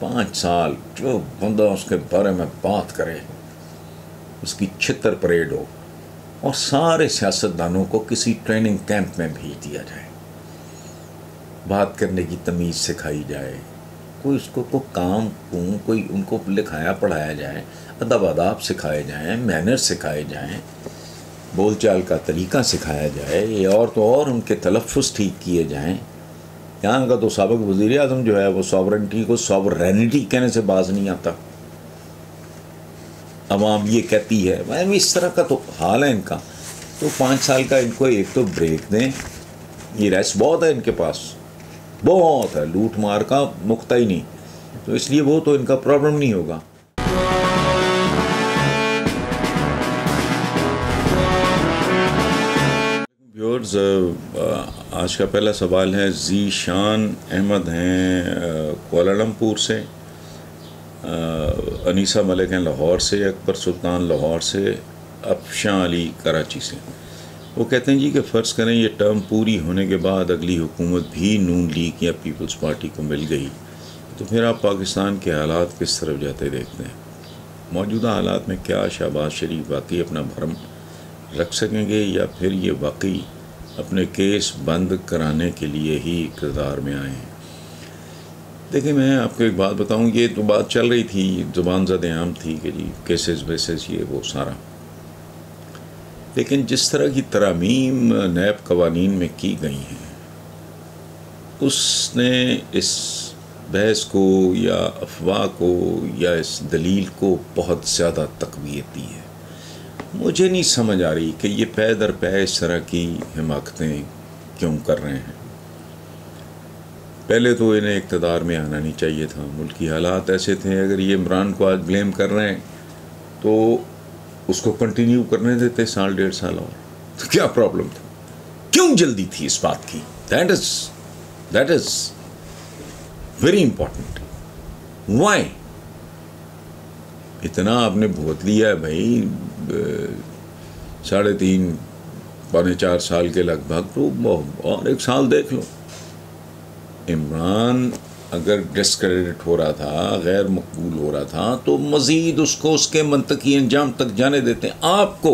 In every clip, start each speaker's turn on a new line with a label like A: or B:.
A: 5 साल जो बंदा उसके बारे में बात करे उसकी छितर परेड हो, और सारे सियासतदानों को किसी ट्रेनिंग कैंप में भेज दिया जाए, बात करने की तमीज़ सिखाई जाए, कोई उसको को काम कोई उनको लिखाया पढ़ाया जाए, अदब आदाब सिखाए जाएँ, मैनर्स सिखाए जाएँ, बोलचाल का तरीका सिखाया जाए, ये और तो और उनके तलफ़्फ़ुज़ ठीक किए जाएँ। यहाँ का तो साबिक़ वज़ीर आज़म जो है वो सॉवरेनिटी को सॉवरेनिटी कहने से बाज नहीं आता। अवाम ये कहती है, मैं इस तरह का तो हाल है इनका। तो 5 साल का इनको एक तो ब्रेक दें, ये रेस्ट बहुत है इनके पास, बहुत है, लूट मार का मुक्ता ही नहीं, तो इसलिए वो तो इनका प्रॉब्लम नहीं होगा। व्यूअर्स, आज का पहला सवाल है ज़ीशान अहमद हैं कुआलालंपुर से, अनीसा मलिक हैं लाहौर से, अकबर सुल्तान लाहौर से, अफशां अली कराची से। वो कहते हैं जी कि फ़र्ज़ करें ये टर्म पूरी होने के बाद अगली हुकूमत भी नून लीग या पीपल्स पार्टी को मिल गई, तो फिर आप पाकिस्तान के हालात किस तरफ जाते देखते हैं? मौजूदा हालात में क्या शहबाज शरीफ वाकई अपना भरम रख सकेंगे, या फिर ये वाकई अपने केस बंद कराने के लिए ही इक़्तिदार में आए हैं? देखिए, मैं आपको एक बात बताऊं, ये तो बात चल रही थी, ज़ुबान ज़द-ए-आम थी कि जी केसेस वेसेस ये वो सारा, लेकिन जिस तरह की तरामीम नैब कवानीन में की गई हैं उसने इस बहस को या अफवाह को या इस दलील को बहुत ज़्यादा तक़वियत दी है। मुझे नहीं समझ आ रही कि ये पै दर पै इस तरह की हिमाकतें क्यों कर रहे हैं। पहले तो इन्हें इक़्तिदार में आना नहीं चाहिए था, मुल्क की हालात ऐसे थे, अगर ये इमरान को आज ब्लेम कर रहे हैं तो उसको कंटिन्यू करने देते 1.5 साल और, तो क्या प्रॉब्लम था? क्यों जल्दी थी इस बात की? That is very important. Why इतना आपने भुगत लिया है भाई, 3.5 पौने 4 साल के लगभग, तो और 1 साल देख लो। इमरान अगर डिस्क्रेडिट हो रहा था, गैर मकबूल हो रहा था, तो मज़ीद उसको उसके मंतकी अंजाम तक जाने देते हैं। आपको,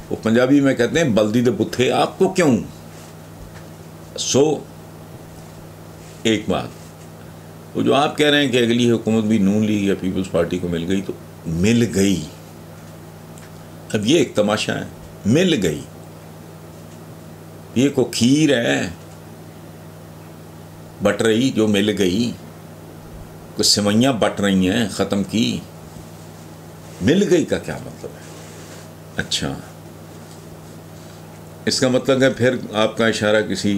A: वो पंजाबी में कहते हैं बल्दी दे बुत्थे, आपको क्यों? एक बात, वो जो आप कह रहे हैं कि अगली हुकूमत भी नून लीग या पीपल्स पार्टी को मिल गई, तो मिल गई। अब ये एक तमाशा है, मिल गई, ये को खीर है बट रही जो मिल गई, कुछ सेवइयाँ बट रही हैं ख़त्म की, मिल गई का क्या मतलब है? अच्छा, इसका मतलब है फिर आपका इशारा किसी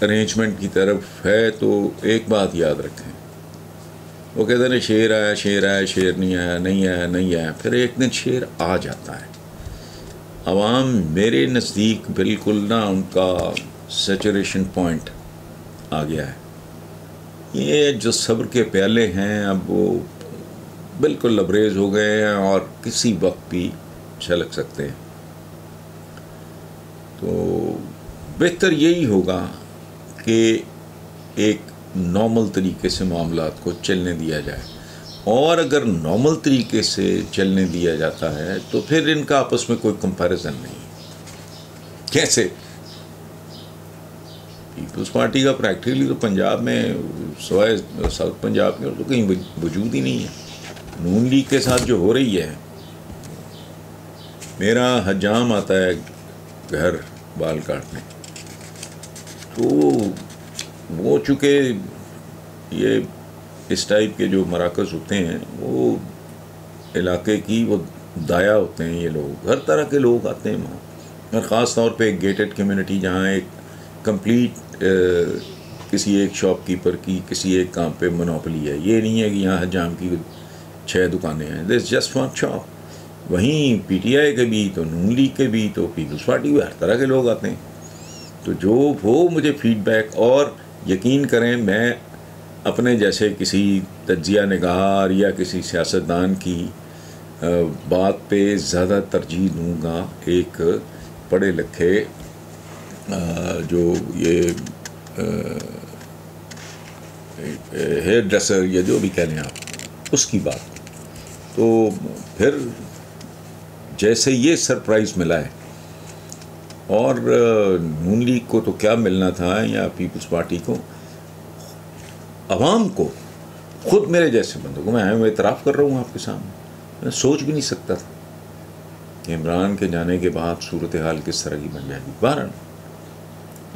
A: अरेंजमेंट की तरफ है। तो एक बात याद रखें, वो कहते हैं शेर आया, शेर नहीं आया, नहीं आया, नहीं आया, फिर एक दिन शेर आ जाता है। अवाम मेरे नज़दीक बिल्कुल ना उनका सैचुरेशन पॉइंट आ गया है। ये जो सब्र के प्याले हैं अब वो बिल्कुल लबरेज हो गए हैं और किसी वक्त भी छलक सकते हैं। तो बेहतर यही होगा कि एक नॉर्मल तरीके से मामलात को चलने दिया जाए, और अगर नॉर्मल तरीके से चलने दिया जाता है तो फिर इनका आपस में कोई कंपैरिजन नहीं। कैसे? पीपल्स पार्टी का प्रैक्टिकली तो पंजाब में सिवाय साउथ पंजाब में तो कहीं वजूद ही नहीं है। नून लीग के साथ जो हो रही है, मेरा हजाम आता है घर बाल काटने, तो वो चूँकि ये इस टाइप के जो मराकज़ होते हैं वो इलाके की वो दाया होते हैं, ये लोग हर तरह के लोग आते हैं वहाँ, और ख़ास तौर पे एक गेटेड कम्युनिटी जहाँ एक कंप्लीट किसी एक शॉपकीपर की किसी एक काम पे मोनोपोली है। ये नहीं है कि यहाँ हजाम की 6 दुकानें हैं, दिस जस्ट वन शॉप। वहीं पीटीआई के भी, तो नून लीग के भी, तो पीपल्स पार्टी में हर तरह के लोग आते हैं। तो जो वो मुझे फीडबैक, और यकीन करें मैं अपने जैसे किसी तज्जिया निगार या किसी सियासतदान की बात पे ज़्यादा तरजीह दूँगा एक पढ़े लिखे जो ये हेयर ड्रेसर या जो भी कह लें आप, उसकी बात। तो फिर जैसे ये सरप्राइज़ मिला है, और नून लीग को तो क्या मिलना था, या पीपल्स पार्टी को, अवाम को, खुद मेरे जैसे बंदों को, मैं इतराफ़ कर रहा हूँ आपके सामने, मैं सोच भी नहीं सकता था कि इमरान के जाने के बाद सूरत हाल किस तरह की बन जाएगी। बहरहाल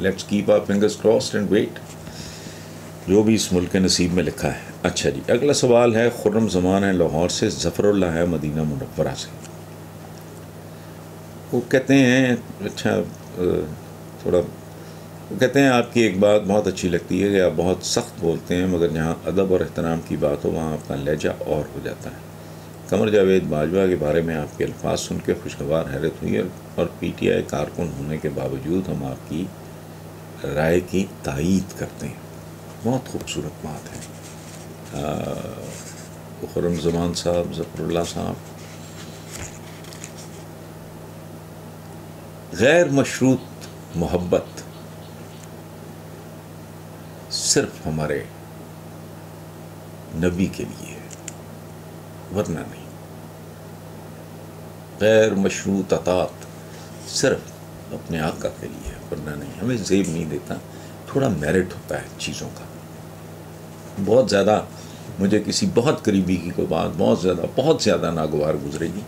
A: let's keep our fingers crossed and wait, जो भी इस मुल्क के नसीब में लिखा है। अच्छा जी, अगला सवाल है खुर्रम ज़मान है लाहौर से, ज़फ़रुल्लाह है मदीना मुनव्वरा से। वो कहते हैं, अच्छा थोड़ा, वो कहते हैं आपकी एक बात बहुत अच्छी लगती है कि आप बहुत सख्त बोलते हैं, मगर जहाँ अदब और एहतराम की बात हो वहाँ आपका लहजा और हो जाता है। कमर जावेद बाजवा के बारे में आपके अल्फाज सुन के खुशगवार हैरत हुई है, और PTI कारकुन होने के बावजूद हम आपकी राय की तायीद करते हैं। बहुत खूबसूरत बात है। खुर्रम ज़मान साहब, ज़फ़रुल्लाह साहब, गैर मशरूत मोहब्बत सिर्फ हमारे नबी के लिए है, वरना नहीं। गैर मशरूत अतात सिर्फ अपने आका के लिए है, वरना नहीं। हमें ज़ेब नहीं देता, थोड़ा मेरिट होता है चीज़ों का। बहुत ज़्यादा मुझे किसी बहुत करीबी की कोई बात बहुत ज़्यादा नागवार गुजरेगी,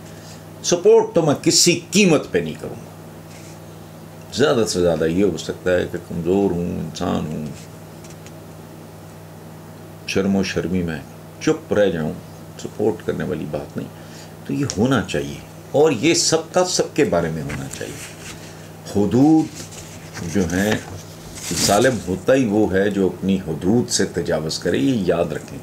A: सपोर्ट तो मैं किसी कीमत पे नहीं करूँगा। ज़्यादा से ज़्यादा ये हो सकता है कि कमज़ोर हूँ, इंसान हूँ, शर्मो शर्मी में चुप रह जाऊँ, सपोर्ट करने वाली बात नहीं। तो ये होना चाहिए, और ये सबका सबके बारे में होना चाहिए। हुदूद जो हैं, ज़ालिम होता ही वो है जो अपनी हुदूद से तजावज़ करे, ये याद रखें।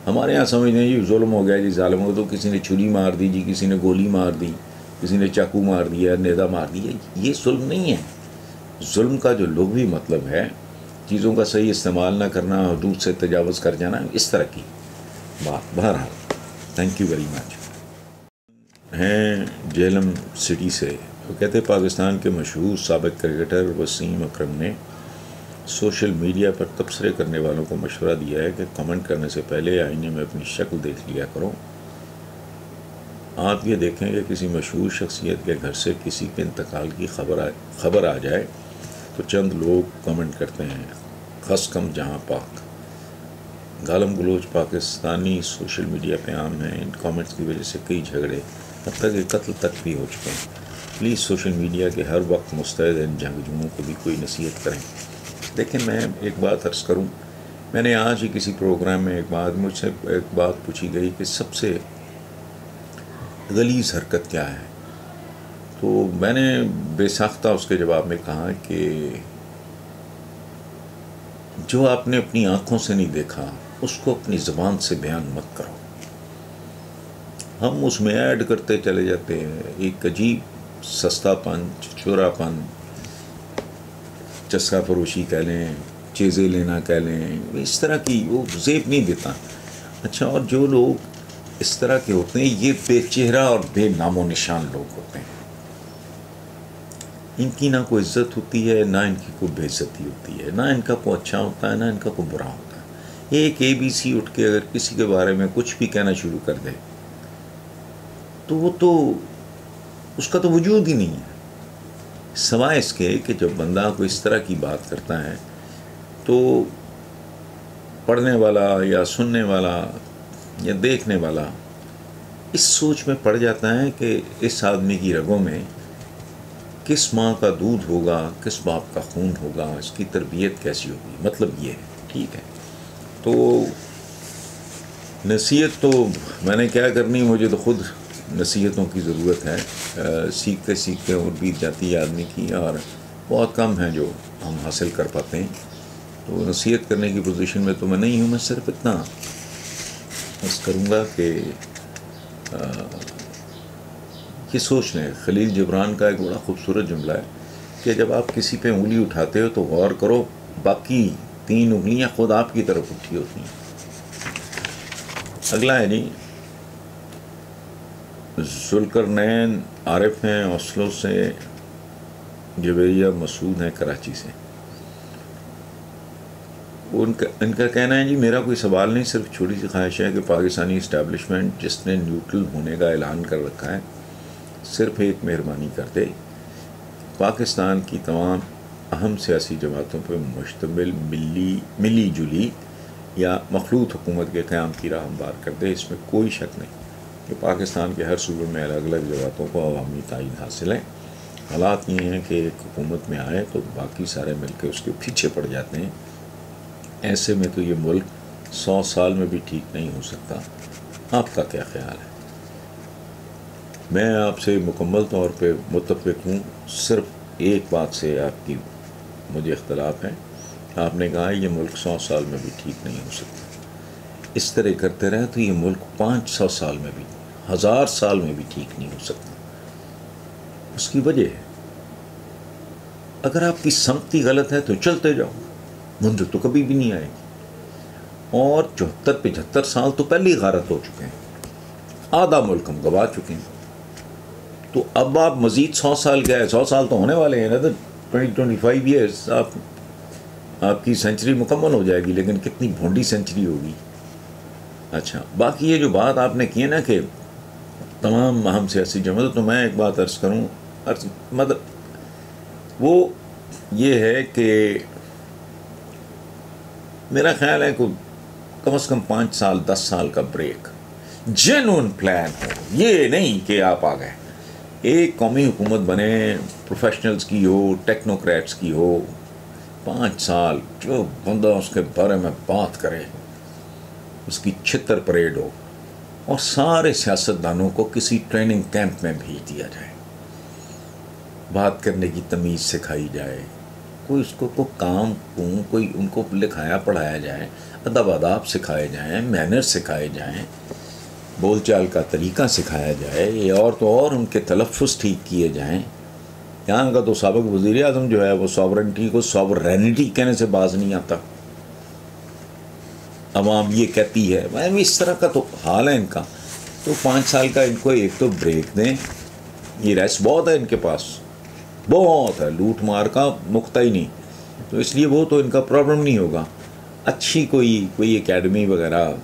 A: हमारे यहाँ समझते हैं जी जुल्म हो गया जी, ज़ालिम हो, तो किसी ने छुरी मार दी जी, किसी ने गोली मार दी, किसी ने चाकू मार दिया, नेज़ा मार दिया, ये जुल्म नहीं है। जुल्म का जो लुग़वी मतलब है, चीज़ों का सही इस्तेमाल ना करना, हुदूद से तजावज़ कर जाना, इस तरह की बात। बहरहाल थैंक यू वेरी मच। हैं जेलम सिटी से, वो कहते हैं पाकिस्तान के मशहूर साबिक़ क्रिकेटर वसीम अकरम ने सोशल मीडिया पर तबसरे करने वालों को मशवरा दिया है कि कमेंट करने से पहले आईने में अपनी शक्ल देख लिया करो। आप ये देखें कि किसी मशहूर शख्सियत के घर से किसी के इंतकाल की खबर आ जाए तो चंद लोग कमेंट करते हैं, खस कम जहाँ पाक। गालम गलोच पाकिस्तानी सोशल मीडिया पे आम हैं। इन कमेंट्स की वजह से कई झगड़े, अब तक एक कत्ल तक भी हो चुके हैं। प्लीज़ सोशल मीडिया के हर वक्त मुस्तैद इन जंगजुओं को भी कोई नसीहत करें। देखिए, मैं एक बात अर्ज़ करूं, मैंने आज ही किसी प्रोग्राम में मुझसे एक बात पूछी गई कि सबसे गलीज़ हरकत क्या है, तो मैंने बेसाख्ता उसके जवाब में कहा कि जो आपने अपनी आँखों से नहीं देखा उसको अपनी ज़बान से बयान मत करो। हम उसमें ऐड करते चले जाते हैं एक अजीब सस्तापन, चुरापन, चस्का फरोशी कह लें, चीज़ें लेना कह लें, इस तरह की वो ज़ेब नहीं देता। अच्छा, और जो लोग इस तरह के होते हैं, ये बेचेहरा और बेनामो निशान लोग होते हैं। इनकी ना कोई इज़्ज़त होती है, ना इनकी कोई बेइज्जती होती है, ना इनका कोई अच्छा होता है, ना इनका कोई बुरा होता है। एक ABC उठ के अगर किसी के बारे में कुछ भी कहना शुरू कर दे तो वो तो उसका तो वजूद ही नहीं है, सवाए इसके कि जब बंदा कोई इस तरह की बात करता है तो पढ़ने वाला या सुनने वाला या देखने वाला इस सोच में पड़ जाता है कि इस आदमी की रगों में किस माँ का दूध होगा, किस बाप का खून होगा, इसकी तरबियत कैसी होगी। मतलब ये है, ठीक है। तो नसीहत तो मैंने क्या करनी, मुझे तो ख़ुद नसीहतों की ज़रूरत है। सीखते सीखते उम्र बीत जाती है आदमी की, और बहुत कम है जो हम हासिल कर पाते हैं। तो नसीहत करने की पोजीशन में तो मैं नहीं हूँ। मैं सिर्फ इतना बस करूँगा कि ये सोच लें। खलील जिब्रान का एक बड़ा खूबसूरत जुमला है कि जब आप किसी पे उंगली उठाते हो तो गौर करो, बाकी 3 उंगलियां खुद आपकी तरफ उठी होती हैं। अगला है जी, जुल्करनैन आरिफ हैं ओस्लो से, जवेरिया मसूद हैं कराची से। इनका कहना है जी, मेरा कोई सवाल नहीं, सिर्फ छोटी सी ख्वाहिश है कि पाकिस्तानी इस्टेब्लिशमेंट जिसने न्यूट्रल होने का ऐलान कर रखा है, सिर्फ एक मेहरबानी कर दे, पाकिस्तान की तमाम अहम सियासी जमातों पर मुश्तमिल मिली जुली या मखलूत हुकूमत के क़याम की राह हमवार कर दे। इसमें कोई शक नहीं कि पाकिस्तान के हर सूबे में अलग अलग जमातों को अवामी तायीन हासिल है। हालात ये हैं कि एक हुकूमत में आए तो बाकी सारे मिलकर उसके पीछे पड़ जाते हैं। ऐसे में तो ये मुल्क 100 साल में भी ठीक नहीं हो सकता। आपका क्या ख्याल है? मैं आपसे मुकम्मल तौर पे मुत्तफ़िक़ हूँ, सिर्फ एक बात से आपकी मुझे इख्तलाफ है। आपने कहा ये मुल्क 100 साल में भी ठीक नहीं हो सकता। इस तरह करते रहे तो ये मुल्क 500 साल में भी, 1000 साल में भी ठीक नहीं हो सकता। उसकी वजह है, अगर आपकी संगति गलत है तो चलते जाओ, मंजिल तो कभी भी नहीं आएगी। और 74-75 साल तो पहले ही गारत हो चुके हैं, आधा मुल्क हम गवा चुके हैं। तो अब आप मज़ीद 100 साल क्या है, 100 साल तो होने वाले हैं ना, तो 20-25 ईयर्स आपकी सेंचुरी मुकम्मल हो जाएगी। लेकिन कितनी भोंडी सेंचुरी होगी। अच्छा, बाकी ये जो बात आपने की है ना कि तमाम अहम सियासी जमात, तो मैं एक बात अर्ज़ करूँ, मतलब वो ये है कि मेरा ख्याल है कि कम से कम 5 साल 10 साल का ब्रेक, जेन्युइन प्लान हो। ये नहीं कि आप आ गए, एक कौमी हुकूमत बने, प्रोफेशनल्स की हो, टेक्नोक्रेट्स की हो, 5 साल जो बंदा उसके बारे में बात करे, उसकी छितर परेड हो, और सारे सियासतदानों को किसी ट्रेनिंग कैंप में भेज दिया जाए, बात करने की तमीज़ सिखाई जाए, कोई उसको को काम कोई उनको लिखाया पढ़ाया जाए, अदब आदाब सिखाए जाएँ, मैनर्स सिखाए जाएँ, बोलचाल का तरीका सिखाया जाए, और तो और उनके तलफ़्फ़ुज़ ठीक किए जाएँ। यहाँ का तो साबिक़ वज़ीर आज़म जो है वो सॉवरेनिटी को सॉवरेनिटी कहने से बाज नहीं आता। अवाम ये कहती है, मैं इस तरह का तो हाल है इनका। तो 5 साल का इनको एक तो ब्रेक दें, ये रेस्ट बहुत है इनके पास, बहुत है, लूट मार का मुक्ता ही नहीं, तो इसलिए वो तो इनका प्रॉब्लम नहीं होगा। अच्छी कोई एकेडमी वगैरह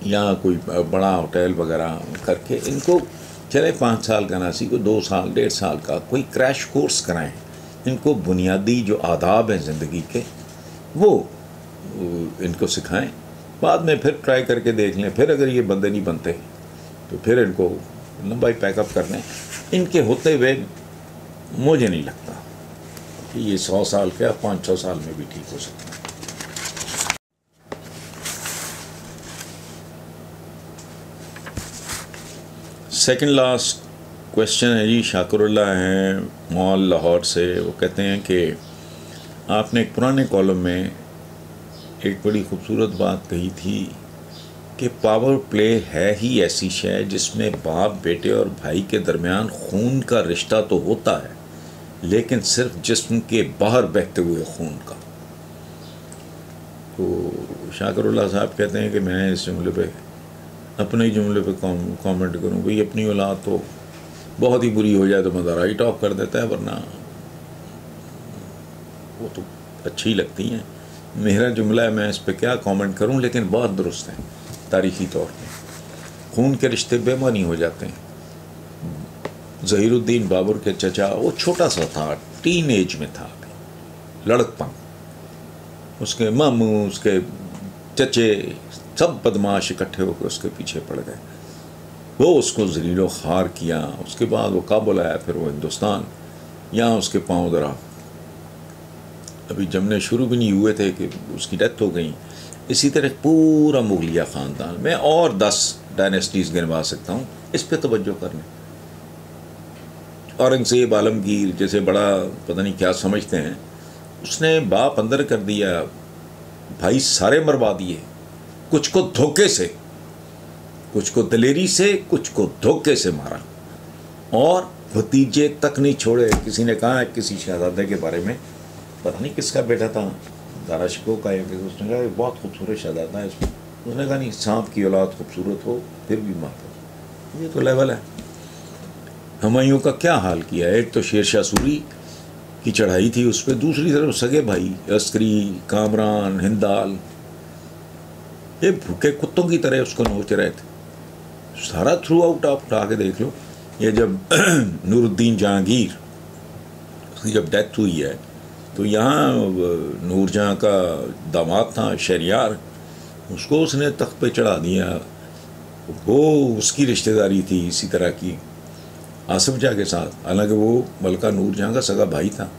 A: या कोई बड़ा होटल वगैरह करके इनको चले 5 साल का ना, को 2 साल 1.5 साल का कोई क्रैश कोर्स कराएं, इनको बुनियादी जो आदाब हैं ज़िंदगी के वो इनको सिखाएं। बाद में फिर ट्राई करके देख लें, फिर अगर ये बंदे नहीं बनते तो फिर इनको लंबाई पैकअप कर लें। इनके होते हुए मुझे नहीं लगता कि ये 100 साल क्या 500 साल में भी ठीक हो सकता है। सेकंड लास्ट क्वेश्चन है जी, शाकुरुल्लाह हैं मॉल लाहौर से। वो कहते हैं कि आपने एक पुराने कॉलम में एक बड़ी खूबसूरत बात कही थी कि पावर प्ले है ही ऐसी शय जिसमें बाप बेटे और भाई के दरमियान खून का रिश्ता तो होता है, लेकिन सिर्फ जिस्म के बाहर बहते हुए खून का। तो शाकुरुल्लाह साहब कहते हैं कि मैं इस जुमले पे, अपने ही जुमले पे कमेंट करूं, भाई अपनी औलाद तो बहुत ही बुरी हो जाए तो मज़ा राइट ऑफ कर देता है, वरना वो तो अच्छी लगती हैं। मेरा जुमला है, मैं इस पर क्या कमेंट करूं, लेकिन बहुत दुरुस्त है तारीख़ी तौर पे। खून के रिश्ते बेमानी हो जाते हैं। ज़हीरुद्दीन बाबर के चचा, वो छोटा सा था, टीन एज में था, लड़कपन, उसके मामू उसके चचे सब बदमाश इकट्ठे होकर उसके पीछे पड़ गए। वो उसको ज़लीलो ख़ार किया। उसके बाद वो काबुल आया, फिर वो हिंदुस्तान, यहाँ उसके पाँव दरा। अभी जमने शुरू भी नहीं हुए थे कि उसकी डेथ हो गई। इसी तरह पूरा मुगलिया ख़ानदान, मैं और 10 डायनेस्टीज़ गिनवा सकता हूँ। इस पर तवज्जो कर लें। औरंगज़ेब आलमगीर जैसे बड़ा पता नहीं क्या समझते हैं, उसने बाप अंदर कर दिया, भाई सारे मरवा दिए, कुछ को धोखे से, कुछ को दलेरी से, कुछ को धोखे से मारा, और भतीजे तक नहीं छोड़े। किसी ने कहा किसी शहजादे के बारे में, पता नहीं किसका बेटा था, दाराशिको का, या किसी, उसने कहा बहुत खूबसूरत शहजादा है इसमें। उसने कहा नहीं, सांप की औलाद खूबसूरत हो फिर भी मार। ये तो लेवल है। हुमायूं का क्या हाल किया है। एक तो शेरशाह सूरी की चढ़ाई थी, उस पर दूसरी तरफ सगे भाई अस्करी, कामरान, हिंदाल, ये भूखे कुत्तों की तरह उसको नोच रहे थे सारा थ्रू आउट। आप उठा के देख लो, ये जब नूरुद्दीन जहांगीर उसकी जब डेथ हुई है तो यहाँ नूरजहाँ का दामाद था शहरियार, उसको उसने तख्त पे चढ़ा दिया। वो उसकी रिश्तेदारी थी इसी तरह की आसिफ जाह के साथ, हालांकि वो मलका नूरजहाँ का सगा भाई था।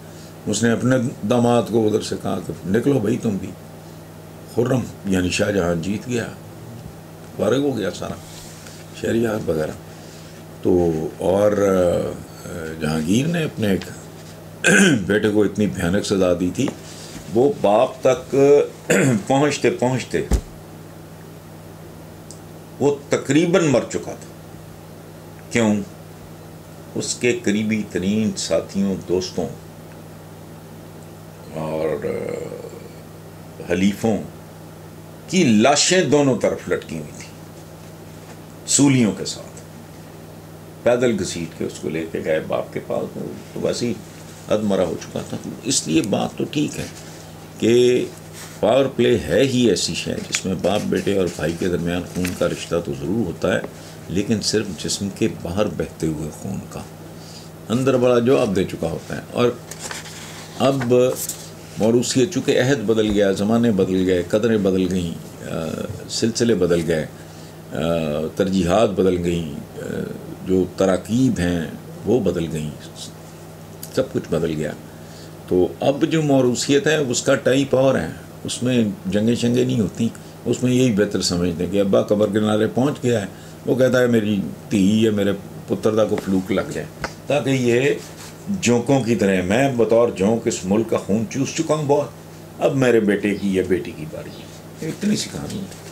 A: उसने अपने दामाद को उधर से कहा कि निकलो भाई तुम भी। खुर्रम यानी शाहजहाँ जीत गया, फारिग हो गया सारा शहरियार वगैरह। तो और जहांगीर ने अपने एक बेटे को इतनी भयानक सजा दी थी, वो बाप तक पहुँचते पहुँचते वो तकरीबन मर चुका था। क्यों? उसके करीबी तरीन साथियों, दोस्तों और हलीफों की लाशें दोनों तरफ लटकी हुई थी सूलियों के साथ। पैदल घसीट के उसको लेके गए बाप के पास, तो वैसे ही अधमरा हो चुका था। इसलिए बात तो ठीक है कि पावर प्ले है ही ऐसी शय जिसमें बाप बेटे और भाई के दरमियान खून का रिश्ता तो ज़रूर होता है, लेकिन सिर्फ जिस्म के बाहर बहते हुए खून का, अंदर बड़ा जवाब दे चुका होता है। और अब मौरूसियत, चूँकि अहद बदल गया, ज़माने बदल गए, कदरें बदल गईं, सिलसिले बदल गए, तरजीहात बदल गईं, जो तराकीब हैं वो बदल गईं, सब कुछ बदल गया। तो अब जो मौरूसियत है उसका टाइप और है, उसमें जंगे शंगे नहीं होती, उसमें यही बेहतर समझते हैं कि अब्बा कब्र किनारे पहुंच गया है, वो कहता है मेरी धी या मेरे पुत्रदा को फ्लूक लग जाए, ताकि ये जोंकों की तरह, मैं बतौर जोंक इस मुल्क का खून चूस चुका हूँ बहुत, अब मेरे बेटे की या बेटी की बारी है। इतनी सी कहानी है।